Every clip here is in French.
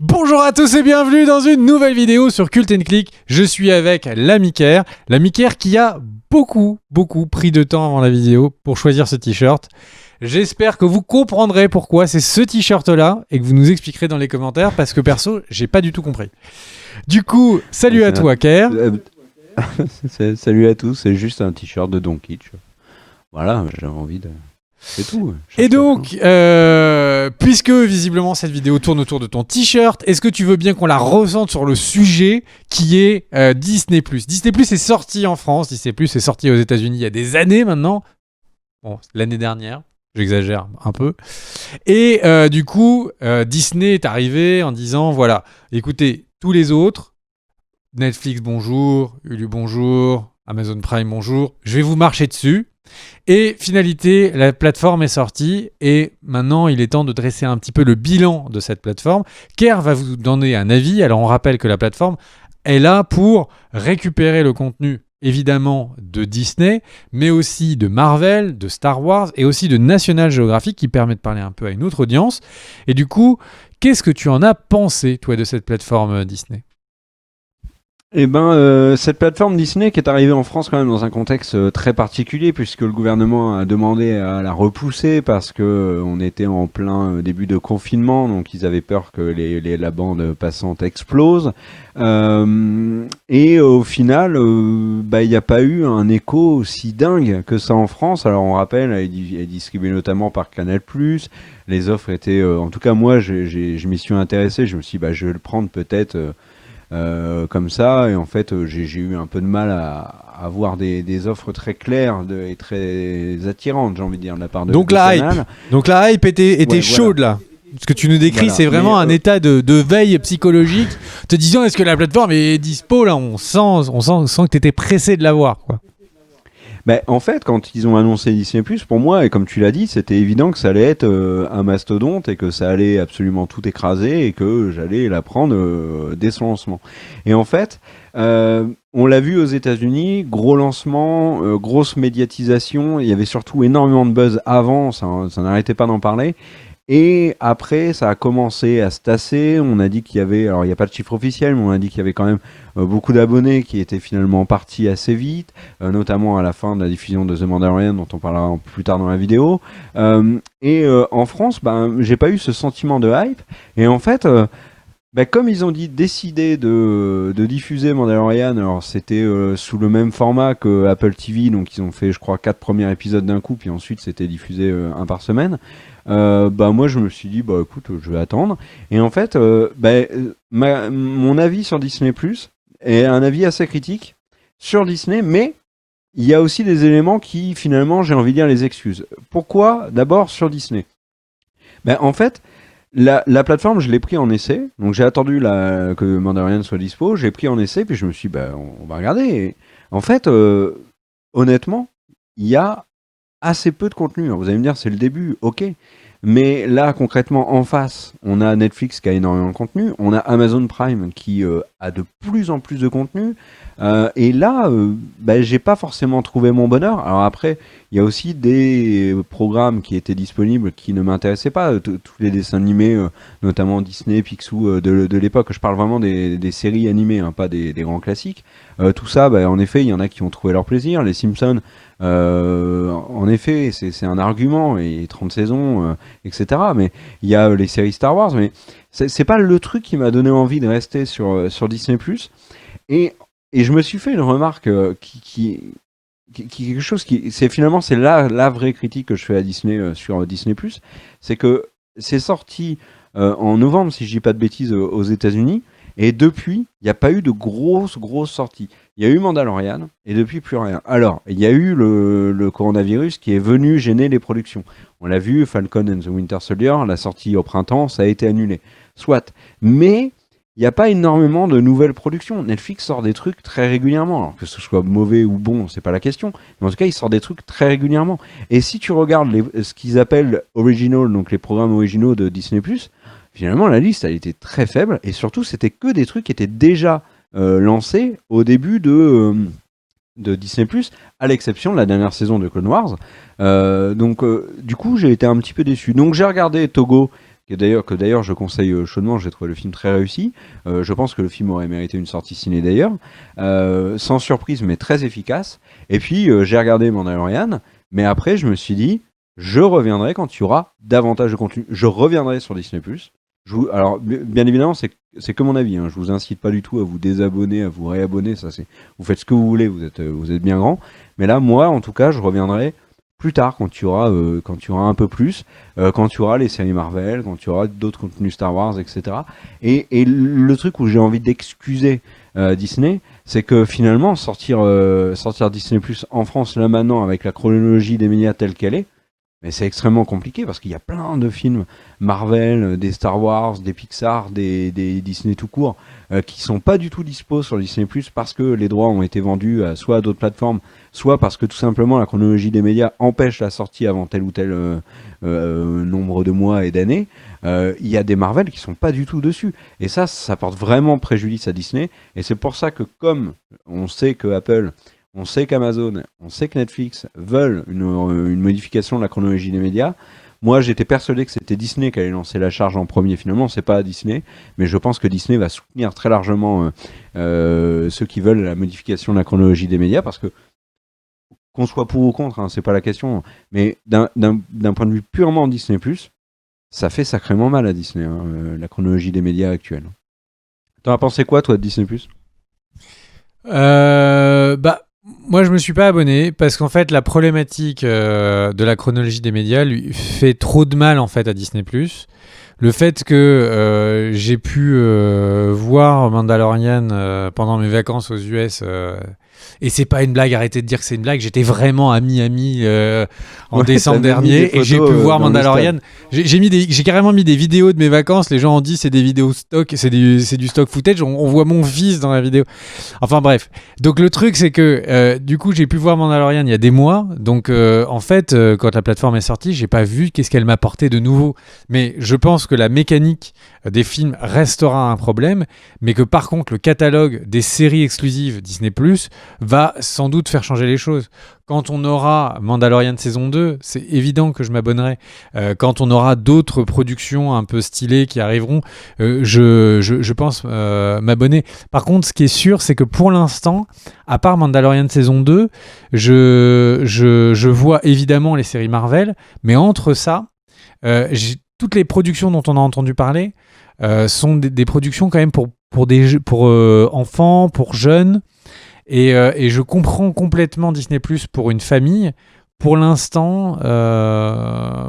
Bonjour à tous et bienvenue dans une nouvelle vidéo sur Cult & Click. Je suis avec l'ami Ker qui a beaucoup pris de temps avant la vidéo pour choisir ce t-shirt. J'espère que vous comprendrez pourquoi c'est ce t-shirt là et que vous nous expliquerez dans les commentaires parce que perso, j'ai pas du tout compris. Du coup, salut à toi Ker. Salut à tous, c'est juste un t-shirt de Don Kitsch. Voilà, j'avais envie de... C'est tout. Et donc, puisque visiblement cette vidéo tourne autour de ton t-shirt, est-ce que tu veux bien qu'on la ressente sur le sujet qui est Disney+. Disney+ est sorti en France, Disney+ est sorti aux États-Unis il y a des années maintenant. Bon, l'année dernière, j'exagère un peu. Et du coup, Disney est arrivé en disant, voilà, écoutez, tous les autres, Netflix bonjour, Hulu bonjour, Amazon Prime bonjour, je vais vous marcher dessus. Et finalité, la plateforme est sortie et maintenant il est temps de dresser un petit peu le bilan de cette plateforme. Ker va vous donner un avis. Alors on rappelle que la plateforme est là pour récupérer le contenu évidemment de Disney, mais aussi de Marvel, de Star Wars et aussi de National Geographic qui permet de parler un peu à une autre audience. Et du coup, qu'est-ce que tu en as pensé toi de cette plateforme Disney ? Eh ben, cette plateforme Disney qui est arrivée en France quand même dans un contexte très particulier puisque le gouvernement a demandé à la repousser parce que on était en plein début de confinement, donc ils avaient peur que la bande passante explose. Et au final, il n'y a pas eu un écho aussi dingue que ça en France. Alors on rappelle, elle est distribuée notamment par Canal+. Les offres étaient, en tout cas moi, je m'y suis intéressé. Je me suis dit, je vais le prendre peut-être. Comme ça, et en fait j'ai eu un peu de mal à avoir des offres très claires et très attirantes, j'ai envie de dire, de la part de Canal. Donc la hype était chaude là. Ce que tu nous décris, c'est vraiment un état de veille psychologique, te disant est-ce que la plateforme est dispo là, on sent que tu étais pressé de l'avoir quoi. En fait, quand ils ont annoncé Disney+, pour moi, et comme tu l'as dit, c'était évident que ça allait être un mastodonte et que ça allait absolument tout écraser et que j'allais la prendre dès son lancement. Et en fait, on l'a vu aux États-Unis, gros lancement, grosse médiatisation. Il y avait surtout énormément de buzz avant, ça n'arrêtait pas d'en parler. Et après, ça a commencé à se tasser. On a dit qu'il y avait, alors il n'y a pas de chiffre officiel, mais on a dit qu'il y avait quand même beaucoup d'abonnés qui étaient finalement partis assez vite, notamment à la fin de la diffusion de The Mandalorian, dont on parlera plus tard dans la vidéo. En France, j'ai pas eu ce sentiment de hype. Et en fait, comme ils ont décidé de diffuser Mandalorian, alors c'était sous le même format que Apple TV, donc ils ont fait, je crois, 4 premiers épisodes d'un coup, puis ensuite c'était diffusé un par semaine. Moi je me suis dit écoute, je vais attendre, et en fait mon avis sur Disney+ est un avis assez critique sur Disney, mais il y a aussi des éléments qui finalement j'ai envie de dire les excusent. Pourquoi d'abord sur Disney? En fait la plateforme, je l'ai pris en essai, donc j'ai attendu que Mandalorian soit dispo, j'ai pris en essai, puis je me suis dit on va regarder, et en fait honnêtement il y a assez peu de contenu. Alors vous allez me dire, c'est le début, ok. Mais là, concrètement, en face, on a Netflix qui a énormément de contenu, on a Amazon Prime qui a de plus en plus de contenu, et là, j'ai pas forcément trouvé mon bonheur. Alors après, il y a aussi des programmes qui étaient disponibles qui ne m'intéressaient pas, tous les dessins animés, notamment Disney, Picsou de l'époque. Je parle vraiment des séries animées, hein, pas des grands classiques. Tout ça, en effet, il y en a qui ont trouvé leur plaisir. Les Simpsons, en effet, c'est un argument, et 30 saisons, etc. Mais il y a les séries Star Wars, mais c'est pas le truc qui m'a donné envie de rester sur Disney+. Et je me suis fait une remarque qui quelque chose qui, c'est finalement, c'est la vraie critique que je fais à Disney sur Disney+, c'est que c'est sorti en novembre, si je dis pas de bêtises, aux États-Unis. Et depuis, il n'y a pas eu de grosses sorties. Il y a eu Mandalorian, et depuis, plus rien. Alors, il y a eu le coronavirus qui est venu gêner les productions. On l'a vu, Falcon and the Winter Soldier, la sortie au printemps, ça a été annulé. Soit. Mais il n'y a pas énormément de nouvelles productions. Netflix sort des trucs très régulièrement. Alors que ce soit mauvais ou bon, c'est pas la question. Mais en tout cas, il sort des trucs très régulièrement. Et si tu regardes ce qu'ils appellent original, donc les programmes originaux de Disney+, finalement, la liste, elle était très faible, et surtout, c'était que des trucs qui étaient déjà lancés au début de Disney+, à l'exception de la dernière saison de Clone Wars. Du coup, j'ai été un petit peu déçu. Donc, j'ai regardé Togo, que d'ailleurs je conseille chaudement. J'ai trouvé le film très réussi. Je pense que le film aurait mérité une sortie ciné d'ailleurs, sans surprise mais très efficace. Et puis j'ai regardé Mandalorian, mais après je me suis dit, je reviendrai quand il y aura davantage de contenu. Je reviendrai sur Disney+. Alors bien évidemment c'est que mon avis, hein. Je vous incite pas du tout à vous désabonner, à vous réabonner. Ça c'est, vous faites ce que vous voulez. Vous êtes bien grand. Mais là moi en tout cas je reviendrai plus tard, quand tu auras un peu plus, quand tu auras les séries Marvel, quand tu auras d'autres contenus Star Wars, etc. Et le truc où j'ai envie d'excuser Disney, c'est que finalement sortir Disney Plus en France là maintenant avec la chronologie des médias telle qu'elle est, mais c'est extrêmement compliqué parce qu'il y a plein de films Marvel, des Star Wars, des Pixar, des Disney tout court, qui sont pas du tout dispo sur Disney Plus parce que les droits ont été vendus soit à d'autres plateformes, soit parce que tout simplement la chronologie des médias empêche la sortie avant tel ou tel nombre de mois et d'années. Il y a des Marvel qui sont pas du tout dessus. Et ça porte vraiment préjudice à Disney. Et c'est pour ça que comme on sait que Apple, on sait qu'Amazon, on sait que Netflix veulent une modification de la chronologie des médias. Moi, j'étais persuadé que c'était Disney qui allait lancer la charge en premier. Finalement, c'est pas Disney, mais je pense que Disney va soutenir très largement ceux qui veulent la modification de la chronologie des médias, parce que qu'on soit pour ou contre, hein, c'est pas la question. Mais d'un point de vue purement Disney+, ça fait sacrément mal à Disney, hein, la chronologie des médias actuelle. T'en as pensé quoi, toi, de Disney+? Moi, je me suis pas abonné parce qu'en fait, la problématique de la chronologie des médias lui fait trop de mal en fait à Disney+. Le fait que j'ai pu voir Mandalorian pendant mes vacances aux US, et c'est pas une blague, arrêtez de dire que c'est une blague, j'étais vraiment ami en décembre dernier et j'ai pu voir Mandalorian. J'ai carrément mis des vidéos de mes vacances, les gens ont dit c'est des vidéos stock, c'est du stock footage, on voit mon fils dans la vidéo. Enfin bref, donc le truc c'est que du coup j'ai pu voir Mandalorian il y a des mois, donc en fait quand la plateforme est sortie, j'ai pas vu qu'est-ce qu'elle m'apportait de nouveau, mais je pense que la mécanique des films restera un problème, mais que par contre le catalogue des séries exclusives Disney+ va sans doute faire changer les choses. Quand on aura Mandalorian saison 2, c'est évident que je m'abonnerai. Quand on aura d'autres productions un peu stylées qui arriveront, je pense m'abonner. Par contre, ce qui est sûr, c'est que pour l'instant, à part Mandalorian saison 2, je vois évidemment les séries Marvel, mais entre ça, toutes les productions dont on a entendu parler sont des productions quand même pour enfants, pour jeunes. Et je comprends complètement Disney+ pour une famille. Pour l'instant,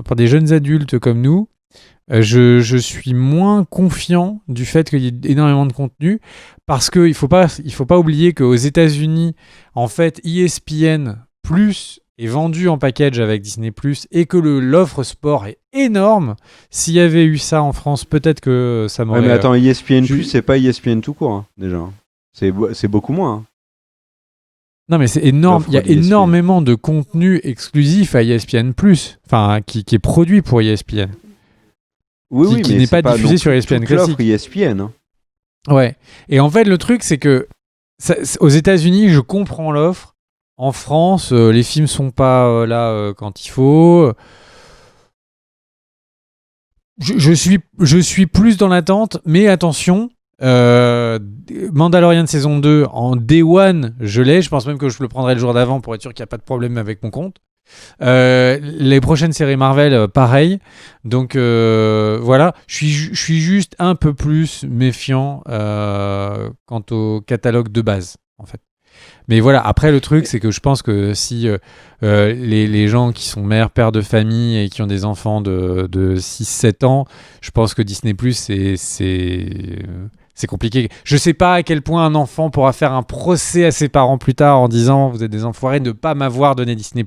pour des jeunes adultes comme nous, je suis moins confiant du fait qu'il y ait énormément de contenu, parce qu'il faut pas oublier qu'aux États-Unis, en fait, ESPN+ est vendu en package avec Disney+, et que l'offre sport est énorme. S'il y avait eu ça en France, peut-être que ça m'aurait... Ouais, mais attends, ESPN+, c'est pas ESPN tout court, hein, déjà. C'est beaucoup moins. Hein. Non, mais c'est énorme. Il y a énormément de contenu exclusif à ESPN+, enfin, qui est produit pour ESPN. Oui, qui n'est pas diffusé sur ESPN classique. ESPN. Hein. Ouais. Et en fait, le truc, c'est que aux États-Unis, je comprends l'offre. En France, les films sont pas là quand il faut. Je suis plus dans l'attente, mais attention. Mandalorian saison 2 en Day One, je l'ai. Je pense même que je le prendrai le jour d'avant pour être sûr qu'il n'y a pas de problème avec mon compte. Les prochaines séries Marvel, pareil. Donc voilà, je suis juste un peu plus méfiant quant au catalogue de base, en fait. Mais voilà, après le truc, c'est que je pense que si les gens qui sont mères, pères de famille et qui ont des enfants de 6-7 ans, je pense que Disney+, c'est compliqué. Je sais pas à quel point un enfant pourra faire un procès à ses parents plus tard en disant vous êtes des enfoirés de ne pas m'avoir donné Disney+.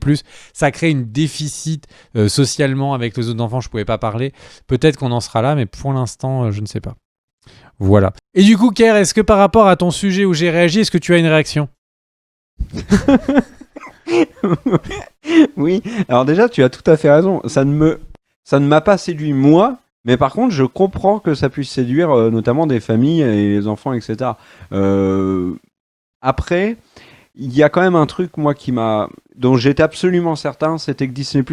Ça crée une déficit socialement avec les autres enfants, je pouvais pas parler. Peut-être qu'on en sera là, mais pour l'instant, je ne sais pas. Voilà. Et du coup, Kerr, est-ce que par rapport à ton sujet où j'ai réagi, est-ce que tu as une réaction ? Oui, alors déjà, tu as tout à fait raison. Ça ne m'a pas séduit moi. Mais par contre, je comprends que ça puisse séduire notamment des familles et les enfants, etc. Après, il y a quand même un truc, moi, dont j'étais absolument certain, c'était que Disney+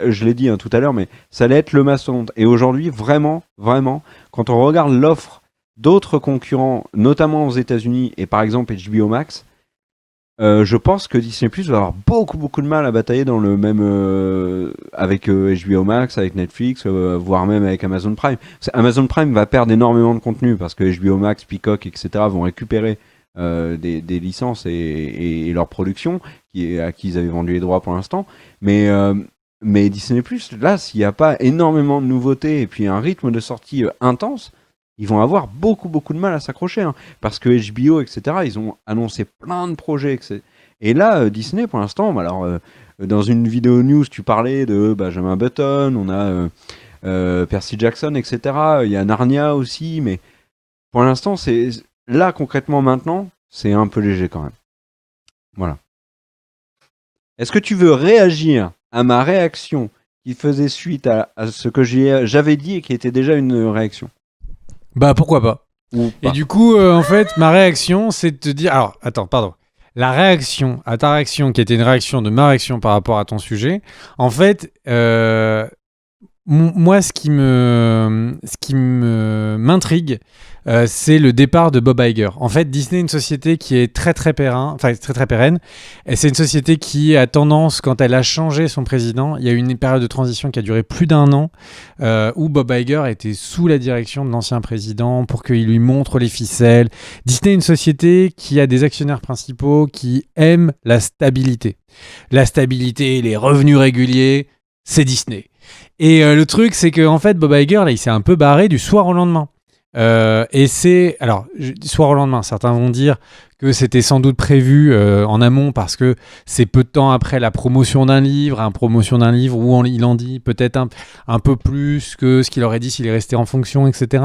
je l'ai dit tout à l'heure, mais ça allait être le mastodonte. Et aujourd'hui, vraiment, vraiment, quand on regarde l'offre d'autres concurrents, notamment aux États-Unis et par exemple HBO Max, je pense que Disney Plus va avoir beaucoup de mal à batailler dans le même avec HBO Max, avec Netflix, voire même avec Amazon Prime. Amazon Prime va perdre énormément de contenu parce que HBO Max, Peacock, etc. vont récupérer des licences et leur production à qui ils avaient vendu les droits pour l'instant. Mais Disney Plus, là, s'il n'y a pas énormément de nouveautés et puis un rythme de sortie intense, ils vont avoir beaucoup de mal à s'accrocher, hein, parce que HBO, etc., ils ont annoncé plein de projets. Et là, Disney, pour l'instant, alors, dans une vidéo news, tu parlais de Benjamin Button, on a Percy Jackson, etc., il y a Narnia aussi, mais pour l'instant, là, concrètement, maintenant, c'est un peu léger quand même. Voilà. Est-ce que tu veux réagir à ma réaction qui faisait suite à ce que j'avais dit et qui était déjà une réaction? Bah pourquoi pas. Et du coup, en fait, ma réaction, c'est de te dire... Alors, attends, pardon. La réaction à ta réaction, qui était une réaction de ma réaction par rapport à ton sujet, en fait, moi, ce qui m'intrigue, c'est le départ de Bob Iger. En fait, Disney est une société qui est très pérenne. Et c'est une société qui a tendance, quand elle a changé son président, il y a eu une période de transition qui a duré plus d'1 an, où Bob Iger était sous la direction de l'ancien président pour qu'il lui montre les ficelles. Disney est une société qui a des actionnaires principaux qui aiment la stabilité. La stabilité, les revenus réguliers, c'est Disney. Et le truc, c'est que en fait, Bob Iger, là, il s'est un peu barré du soir au lendemain. Et c'est... Alors, du soir au lendemain, certains vont dire que c'était sans doute prévu en amont parce que c'est peu de temps après la promotion d'un livre où il en dit peut-être un peu plus que ce qu'il aurait dit s'il est resté en fonction, etc.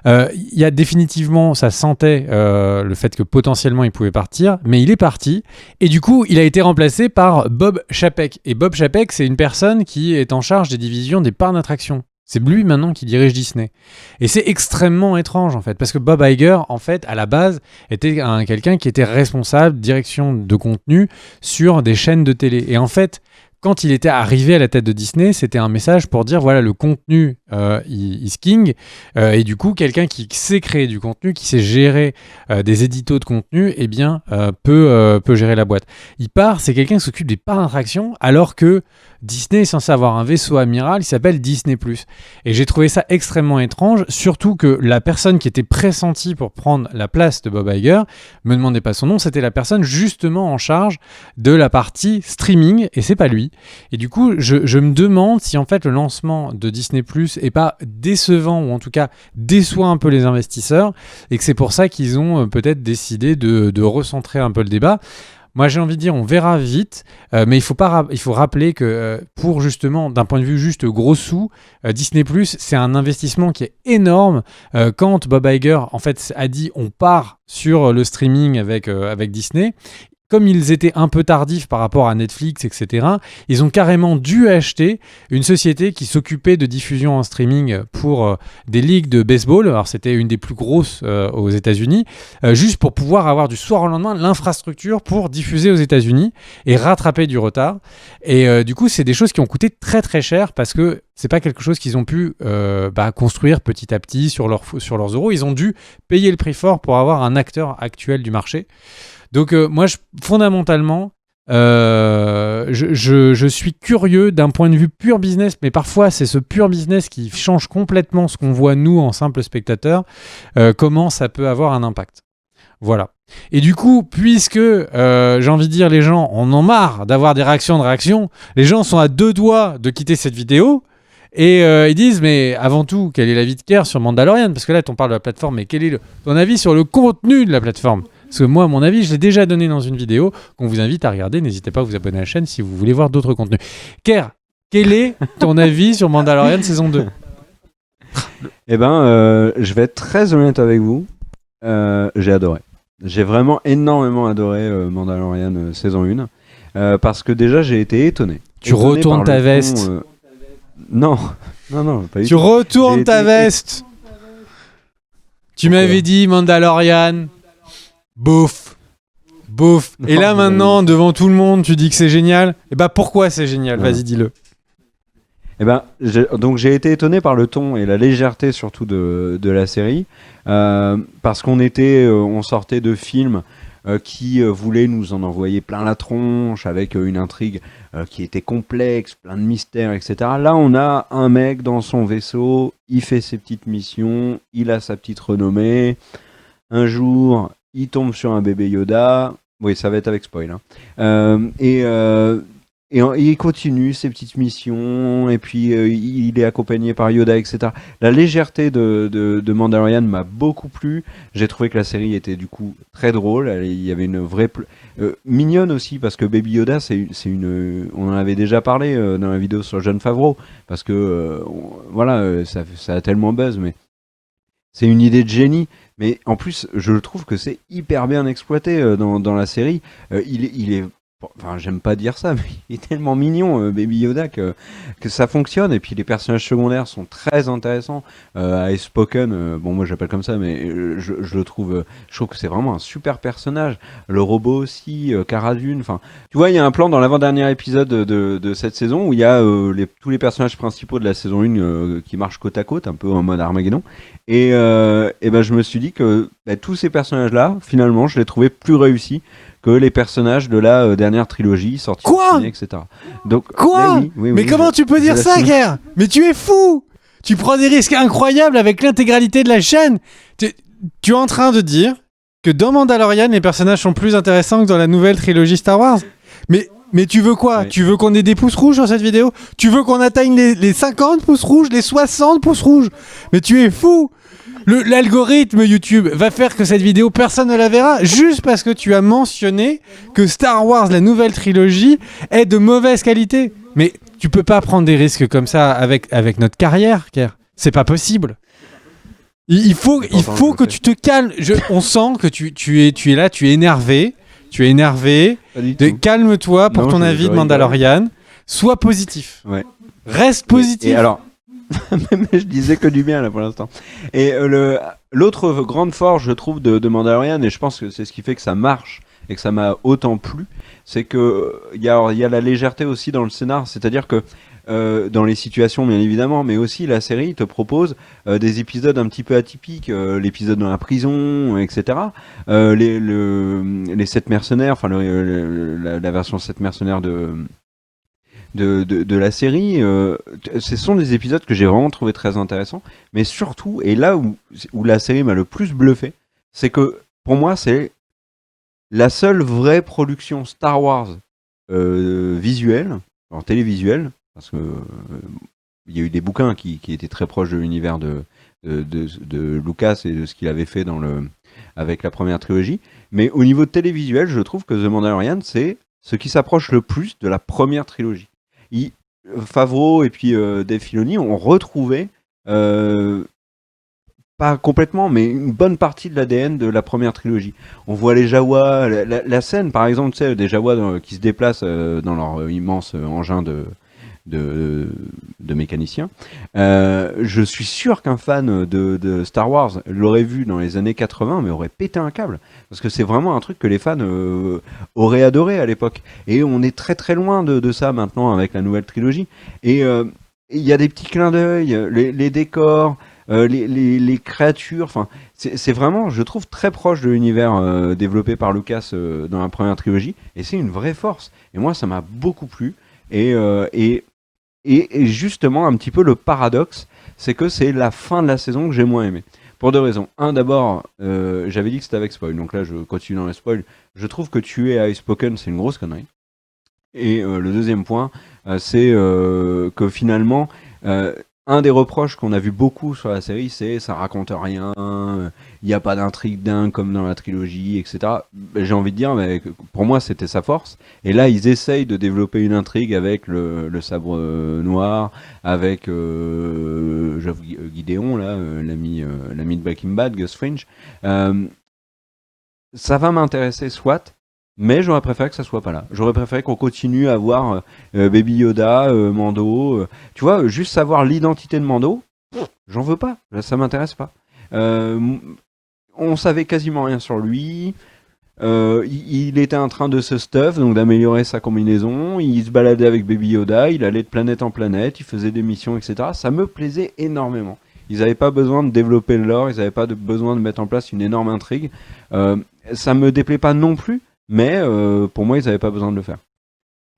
Il y a définitivement, ça sentait le fait que potentiellement il pouvait partir, mais il est parti et du coup il a été remplacé par Bob Chapek. Et Bob Chapek, c'est une personne qui est en charge des divisions des parcs d'attraction. C'est lui maintenant qui dirige Disney. Et c'est extrêmement étrange en fait, parce que Bob Iger, en fait, à la base, était quelqu'un qui était responsable direction de contenu sur des chaînes de télé. Et en fait, quand il était arrivé à la tête de Disney, c'était un message pour dire voilà, le contenu is king. Et du coup, quelqu'un qui sait créer du contenu, qui sait gérer des éditos de contenu, eh bien, peut gérer la boîte. Il part, c'est quelqu'un qui s'occupe des parcs d'attraction, alors que Disney est censé avoir un vaisseau amiral qui s'appelle Disney+. Et j'ai trouvé ça extrêmement étrange, surtout que la personne qui était pressentie pour prendre la place de Bob Iger, me demandez pas son nom, c'était la personne justement en charge de la partie streaming, et c'est pas lui. Et du coup, je me demande si en fait le lancement de Disney+ est pas décevant, ou en tout cas déçoit un peu les investisseurs, et que c'est pour ça qu'ils ont peut-être décidé de recentrer un peu le débat. Moi, j'ai envie de dire, on verra vite, mais il faut rappeler que pour justement, d'un point de vue juste gros sous, Disney+, c'est un investissement qui est énorme. Quand Bob Iger, en fait, a dit on part sur le streaming avec Disney, comme ils étaient un peu tardifs par rapport à Netflix, etc., ils ont carrément dû acheter une société qui s'occupait de diffusion en streaming pour des ligues de baseball. Alors, c'était une des plus grosses aux États-Unis, juste pour pouvoir avoir du soir au lendemain l'infrastructure pour diffuser aux États-Unis et rattraper du retard. Et du coup, c'est des choses qui ont coûté très très cher parce que c'est pas quelque chose qu'ils ont pu construire petit à petit sur leurs euros. Ils ont dû payer le prix fort pour avoir un acteur actuel du marché. Donc moi, fondamentalement, je suis curieux d'un point de vue pur business, mais parfois c'est ce pur business qui change complètement ce qu'on voit nous en simples spectateurs, comment ça peut avoir un impact. Voilà. Et du coup, puisque j'ai envie de dire les gens en ont marre d'avoir des réactions, les gens sont à 2 doigts de quitter cette vidéo. Et ils disent, mais avant tout, quel est l'avis de Kerr sur Mandalorian? Parce que là, on parle de la plateforme, mais quel est ton avis sur le contenu de la plateforme? Parce que moi, à mon avis, je l'ai déjà donné dans une vidéo qu'on vous invite à regarder. N'hésitez pas à vous abonner à la chaîne si vous voulez voir d'autres contenus. Kerr, quel est ton avis sur Mandalorian saison 2? Eh ben, je vais être très honnête avec vous. J'ai adoré. J'ai vraiment énormément adoré Mandalorian saison 1. Parce que déjà, j'ai été étonné. Tu retournes ta veste. Non, pas du tout. Tu retournes ta veste. Tu m'avais dit Mandalorian. Bouf. Non, et là maintenant, devant tout le monde, tu dis que c'est génial. Et bah pourquoi c'est génial? Vas-y, dis-le. Donc j'ai été étonné par le ton et la légèreté surtout de la série, parce on sortait de films qui voulaient nous en envoyer plein la tronche avec une intrigue qui était complexe, plein de mystères, etc. Là, on a un mec dans son vaisseau, il fait ses petites missions, il a sa petite renommée. Un jour, il tombe sur un bébé Yoda. Oui, ça va être avec spoil, hein. Il continue ses petites missions, et puis il est accompagné par Yoda, etc. La légèreté de Mandalorian m'a beaucoup plu. J'ai trouvé que la série était du coup très drôle. Il y avait une vraie... mignonne aussi, parce que Baby Yoda, on en avait déjà parlé dans la vidéo sur Jon Favreau, parce que ça a tellement buzz, mais c'est une idée de génie. Mais en plus, je trouve que c'est hyper bien exploité dans la série. Il est Enfin, j'aime pas dire ça, mais il est tellement mignon, Baby Yoda, que ça fonctionne. Et puis les personnages secondaires sont très intéressants. Ice Spoken, bon, moi j'appelle comme ça, mais je le trouve, je trouve que c'est vraiment un super personnage. Le robot aussi, Cara Dune. Enfin, tu vois, il y a un plan dans l'avant-dernier épisode de cette saison où il y a tous les personnages principaux de la saison 1 qui marchent côte à côte, un peu en mode Armageddon. Et ben, je me suis dit que tous ces personnages-là, finalement, je les trouvais plus réussis que les personnages de la dernière trilogie sortie au ciné, etc. Donc, Quoi? Mais comment tu peux dire ça, Guerre? Mais tu es fou! Tu prends des risques incroyables avec l'intégralité de la chaîne. Tu es en train de dire que dans Mandalorian, les personnages sont plus intéressants que dans la nouvelle trilogie Star Wars? Mais tu veux quoi? Oui. Tu veux qu'on ait des pouces rouges sur cette vidéo? Tu veux qu'on atteigne les 50 pouces rouges, les 60 pouces rouges? Mais tu es fou! L'algorithme YouTube va faire que cette vidéo, personne ne la verra, juste parce que tu as mentionné que Star Wars, la nouvelle trilogie, est de mauvaise qualité. Mais tu peux pas prendre des risques comme ça avec notre carrière, Kerr. C'est pas possible. Il faut que tu te calmes. On sent que tu es là, tu es énervé. Tu es énervé. Calme-toi pour ton avis de Mandalorian. Sois positif. Ouais. Reste positif. Et alors, mais je disais que du bien là pour l'instant. Et l'autre grande force, je trouve, de Mandalorian, et je pense que c'est ce qui fait que ça marche et que ça m'a autant plu, c'est que il y a la légèreté aussi dans le scénar, c'est-à-dire que dans les situations bien évidemment, mais aussi la série te propose des épisodes un petit peu atypiques, l'épisode dans la prison, etc. Les 7 mercenaires, enfin la version 7 mercenaires de la série, ce sont des épisodes que j'ai vraiment trouvé très intéressants, mais surtout, et là où la série m'a le plus bluffé, c'est que pour moi c'est la seule vraie production Star Wars visuelle, en télévisuelle, parce que il y a eu des bouquins qui étaient très proches de l'univers de Lucas et de ce qu'il avait fait avec la première trilogie, mais au niveau de télévisuel, je trouve que The Mandalorian, c'est ce qui s'approche le plus de la première trilogie. Favreau et puis Dave Filoni ont retrouvé, pas complètement, mais une bonne partie de l'ADN de la première trilogie. On voit les Jawas, la scène par exemple, tu sais, des Jawas qui se déplacent dans leur immense engin de mécaniciens. Je suis sûr qu'un fan de Star Wars l'aurait vu dans les années 80, mais aurait pété un câble. Parce que c'est vraiment un truc que les fans auraient adoré à l'époque. Et on est très très loin de ça maintenant avec la nouvelle trilogie. Et il y a des petits clins d'œil, les décors, les créatures. Enfin, c'est vraiment, je trouve, très proche de l'univers développé par Lucas dans la première trilogie. Et c'est une vraie force. Et moi, ça m'a beaucoup plu. Et justement, un petit peu le paradoxe, c'est que c'est la fin de la saison que j'ai moins aimé. Pour deux raisons. Un, d'abord, j'avais dit que c'était avec spoil, donc là je continue dans les spoils. Je trouve que tuer Ice Spoken, c'est une grosse connerie. Et le deuxième point, c'est que finalement, un des reproches qu'on a vu beaucoup sur la série, c'est ça raconte rien, il n'y a pas d'intrigue dingue comme dans la trilogie, etc. J'ai envie de dire, mais pour moi c'était sa force. Et là, ils essayent de développer une intrigue avec le sabre noir, avec Gideon, là, l'ami de Breaking Bad, Gus Fring. Ça va m'intéresser, soit. Mais j'aurais préféré que ça soit pas là. J'aurais préféré qu'on continue à voir Baby Yoda, Mando. Tu vois, juste savoir l'identité de Mando, j'en veux pas. Ça m'intéresse pas. On savait quasiment rien sur lui. Il était en train de se stuff, donc d'améliorer sa combinaison. Il se baladait avec Baby Yoda, il allait de planète en planète, il faisait des missions, etc. Ça me plaisait énormément. Ils n'avaient pas besoin de développer le lore, ils n'avaient pas besoin de mettre en place une énorme intrigue. Ça me déplaît pas non plus, mais pour moi, ils n'avaient pas besoin de le faire.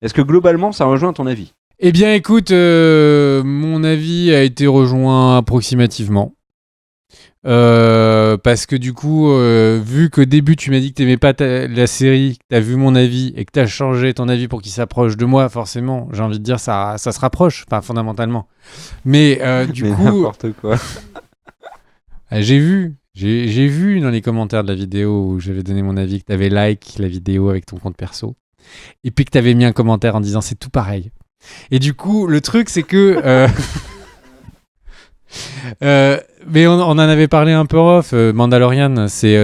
Est-ce que globalement, ça rejoint ton avis ? Eh bien, écoute, mon avis a été rejoint approximativement. Parce que du coup, vu qu'au début tu m'as dit que t'aimais pas la série, que t'as vu mon avis et que t'as changé ton avis pour qu'il s'approche de moi, forcément, j'ai envie de dire ça se rapproche, enfin fondamentalement. Mais du Mais coup, n'importe quoi. j'ai vu dans les commentaires de la vidéo où j'avais donné mon avis que t'avais like la vidéo avec ton compte perso, et puis que t'avais mis un commentaire en disant c'est tout pareil. Et du coup, le truc c'est que mais on en avait parlé un peu off. Mandalorian, c'est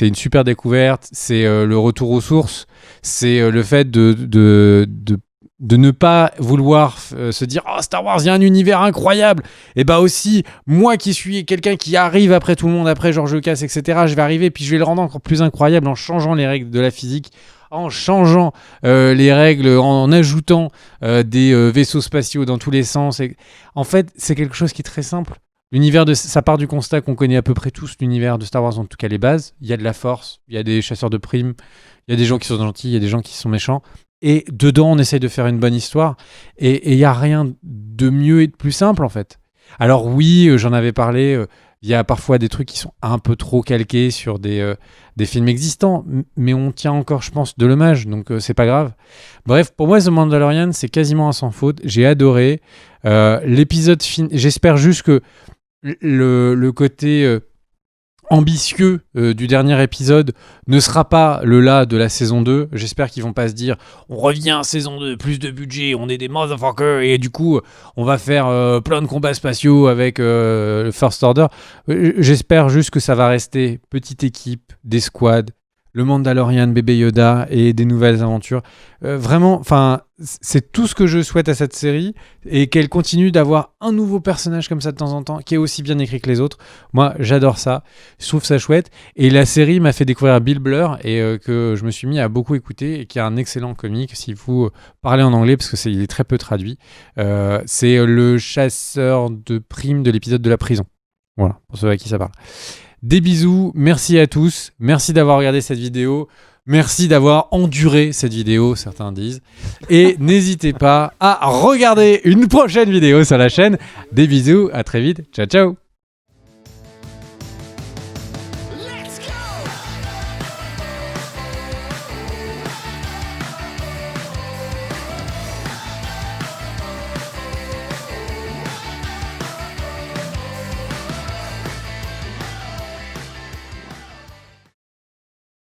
une super découverte. C'est le retour aux sources. C'est le fait de ne pas vouloir se dire oh, Star Wars, il y a un univers incroyable. Et bah aussi, moi qui suis quelqu'un qui arrive après tout le monde, après George Lucas, etc., je vais arriver puis je vais le rendre encore plus incroyable en changeant les règles de la physique, en changeant les règles, en ajoutant des vaisseaux spatiaux dans tous les sens. Et en fait, c'est quelque chose qui est très simple. Ça part du constat qu'on connaît à peu près tous l'univers de Star Wars, en tout cas les bases. Il y a de la force, il y a des chasseurs de primes, il y a des gens qui sont gentils, il y a des gens qui sont méchants. Et dedans, on essaye de faire une bonne histoire. Et il n'y a rien de mieux et de plus simple, en fait. Alors oui, j'en avais parlé, il y a parfois des trucs qui sont un peu trop calqués sur des films existants, mais on tient encore, je pense, de l'hommage, donc c'est pas grave. Bref, pour moi, The Mandalorian, c'est quasiment un sans faute. J'ai adoré. L'épisode j'espère juste que le côté ambitieux du dernier épisode ne sera pas le là de la saison 2. J'espère qu'ils vont pas se dire on revient saison 2, plus de budget, on est des motherfuckers et du coup on va faire plein de combats spatiaux avec le First Order. J'espère juste que ça va rester petite équipe, des squads, le Mandalorian, bébé Yoda et des nouvelles aventures. Vraiment, enfin, c'est tout ce que je souhaite à cette série et qu'elle continue d'avoir un nouveau personnage comme ça de temps en temps qui est aussi bien écrit que les autres. Moi, j'adore ça. Je trouve ça chouette. Et la série m'a fait découvrir Bill Burr et que je me suis mis à beaucoup écouter et qui est un excellent comique si vous parlez en anglais parce que il est très peu traduit. C'est le chasseur de primes de l'épisode de la prison. Voilà, pour ceux à qui ça parle. Des bisous, merci à tous, merci d'avoir regardé cette vidéo, merci d'avoir enduré cette vidéo, certains disent, et n'hésitez pas à regarder une prochaine vidéo sur la chaîne. Des bisous, à très vite, ciao ciao.